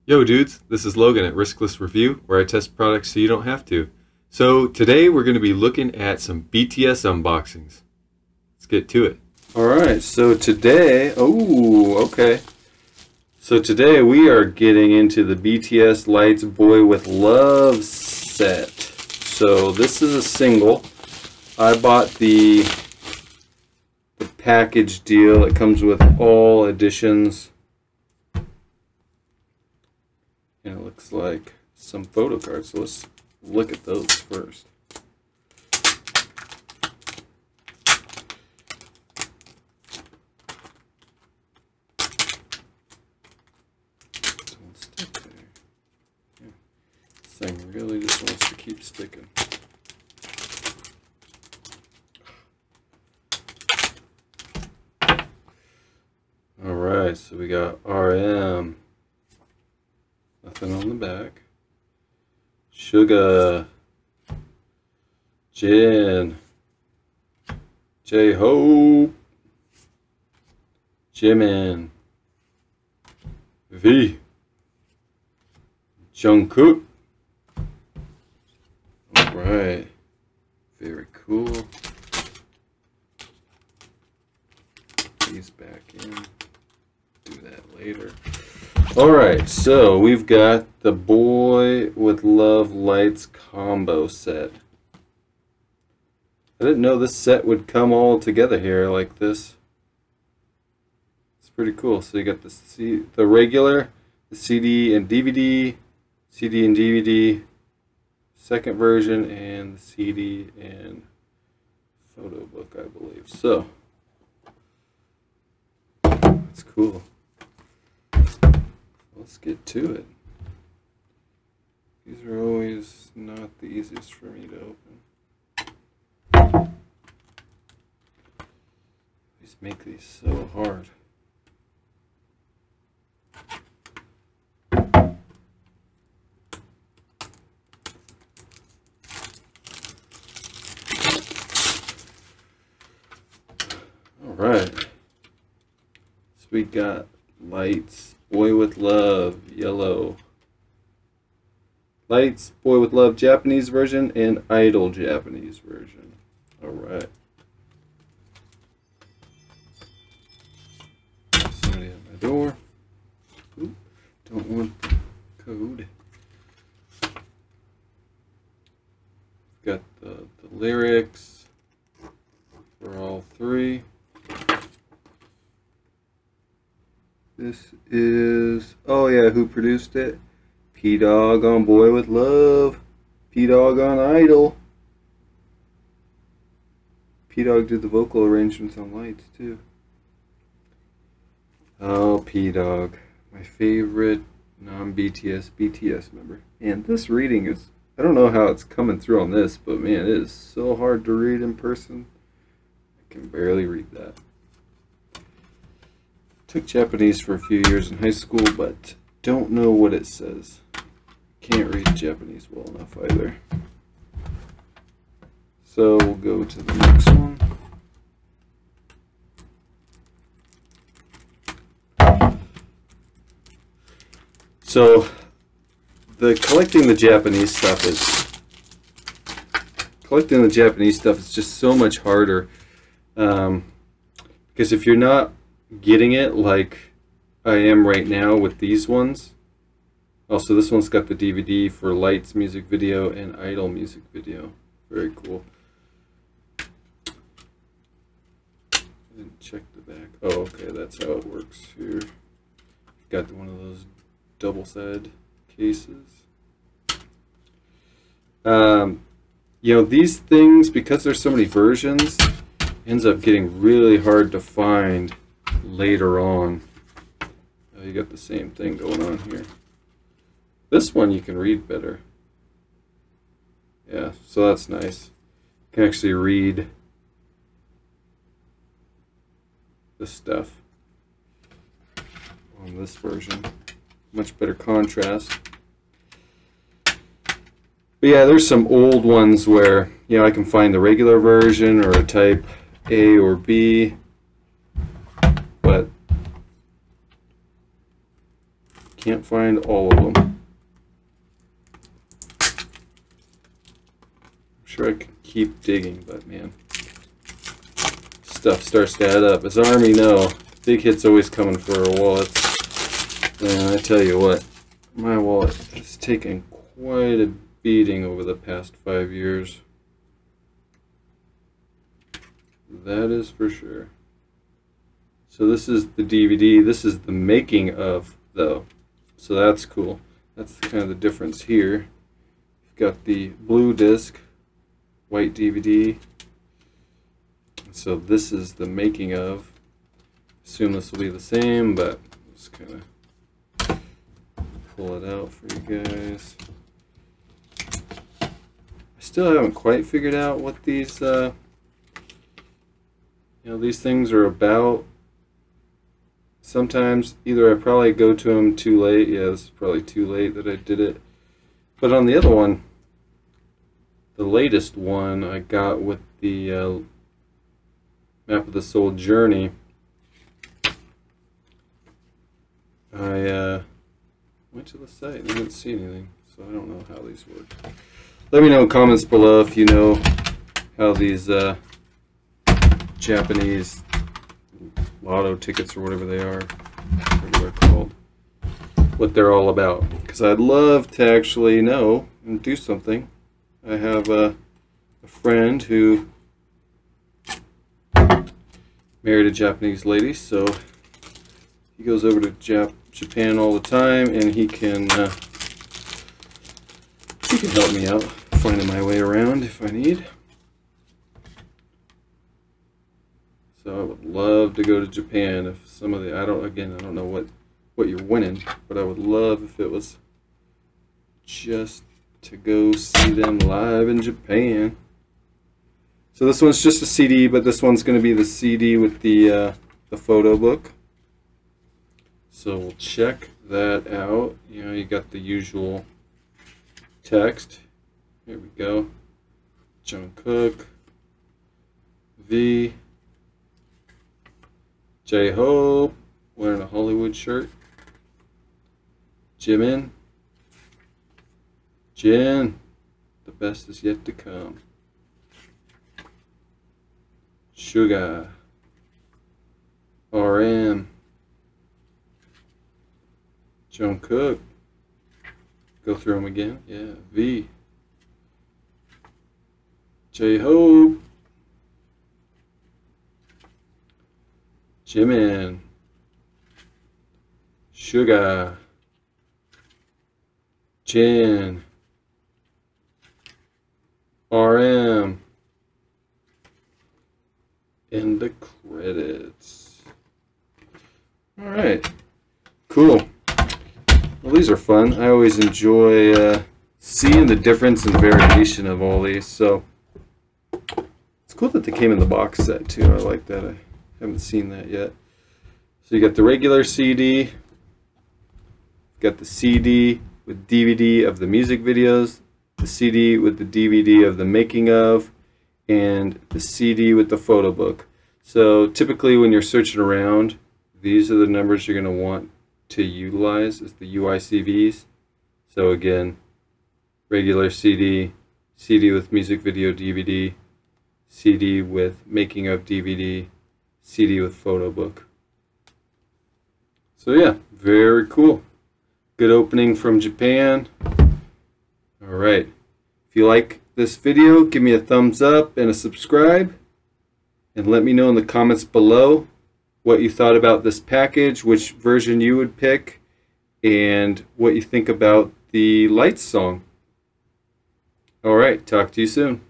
Yo dudes, this is Logan at Riskless Review, where I test products so you don't have to. So today we're going to be looking at some BTS unboxings. Let's get to it. Alright, so today, So today we are getting into the BTS Lights Boy with Love set. So this is a single. I bought the package deal. It comes with all editions. And it looks like some photo cards, so let's look at those first. Don't stick there. Yeah. This thing really just wants to keep sticking. Alright, so we got RM. Nothing on the back. Sugar. Jin. J-Hope. Jimin. V. Jungkook. Alright. Very cool. These back in. Do that later. Alright, so we've got the Boy with Love Lights combo set. I didn't know this set would come all together here like this. It's pretty cool. So you got the regular, the CD and DVD, CD and DVD, second version, and the CD and Photobook, I believe. So, that's cool. Let's get to it. These are always not the easiest for me to open. These make these so hard. Alright. So we got Lights, Boy with Love, yellow. Lights, Boy with Love, Japanese version, and Idol Japanese version. Alright. Somebody at my door. Ooh, don't want the code. Got the lyrics for all three. This is, oh yeah, who produced it? P-Dog on Boy with Love. P-Dog on Idol. P-Dog did the vocal arrangements on Lights too. Oh, P-Dog. My favorite non-BTS BTS member. And this reading is, I don't know how it's coming through on this, but man, it is so hard to read in person. I can barely read that. Took Japanese for a few years in high school, but don't know what it says. Can't read Japanese well enough either. So we'll go to the next one. So the collecting the Japanese stuff is just so much harder, because if you're not getting it like I am right now with these ones. Also, this one's got the DVD for Lights music video and Idol music video. Very cool. I didn't check the back. Oh, okay, that's how it works here. Got one of those double-sided cases. You know, these things, because there's so many versions, ends up getting really hard to find later on. You got the same thing going on here. This one you can read better. Yeah, so that's nice. You can actually read the stuff on this version. Much better contrast. But yeah, there's some old ones where, you know, I can find the regular version or a type A or B, but can't find all of them. I'm sure I can keep digging, but man, stuff starts to add up. As Army know, big hit's always coming for our wallets. And I tell you what, my wallet has taken quite a beating over the past 5 years. That is for sure. So this is the DVD. This is the making of, though. So that's cool. That's kind of the difference here. You've got the blue disc, white DVD. So this is the making of. Assume this will be the same, but just kind of pull it out for you guys. I still haven't quite figured out what these these things are about. Sometimes either I probably go to them too late. Yeah, this is probably too late that I did it. But on the other one, the latest one I got with the Map of the Soul Journey, I went to the site and I didn't see anything, so I don't know how these work. Let me know in comments below if you know how these Japanese lotto tickets or whatever they are, whatever they're called, what they're all about, because I'd love to actually know and do something. I have a friend who married a Japanese lady, so he goes over to Japan all the time, and he can help me out finding my way around if I need. So I would love to go to Japan if some of the, I don't know what you're winning, but I would love if it was just to go see them live in Japan. So this one's just a CD, but this one's going to be the CD with the photo book. So we'll check that out. You know, you got the usual text. Here we go. Jungkook, V, J-Hope, wearing a Hollywood shirt. Jimin, Jin, the best is yet to come. Suga, RM, Jungkook, go through them again, yeah, V, J-Hope, Jimin, Suga, Jin, RM, and the credits. Alright, cool. Well, these are fun. I always enjoy seeing the difference and variation of all these, so it's cool that they came in the box set too. I like that. I haven't seen that yet. So you got the regular CD, you've got the CD with DVD of the music videos, the CD with the DVD of the making of, and the CD with the photo book. So typically when you're searching around, these are the numbers you're going to want to utilize as the UICVs. So again, regular CD, CD with music video DVD, CD with making of DVD, CD with photo book. So yeah, very cool. Good opening from Japan. Alright, if you like this video, give me a thumbs up and a subscribe, and let me know in the comments below what you thought about this package, which version you would pick, and what you think about the Lights song. Alright, talk to you soon.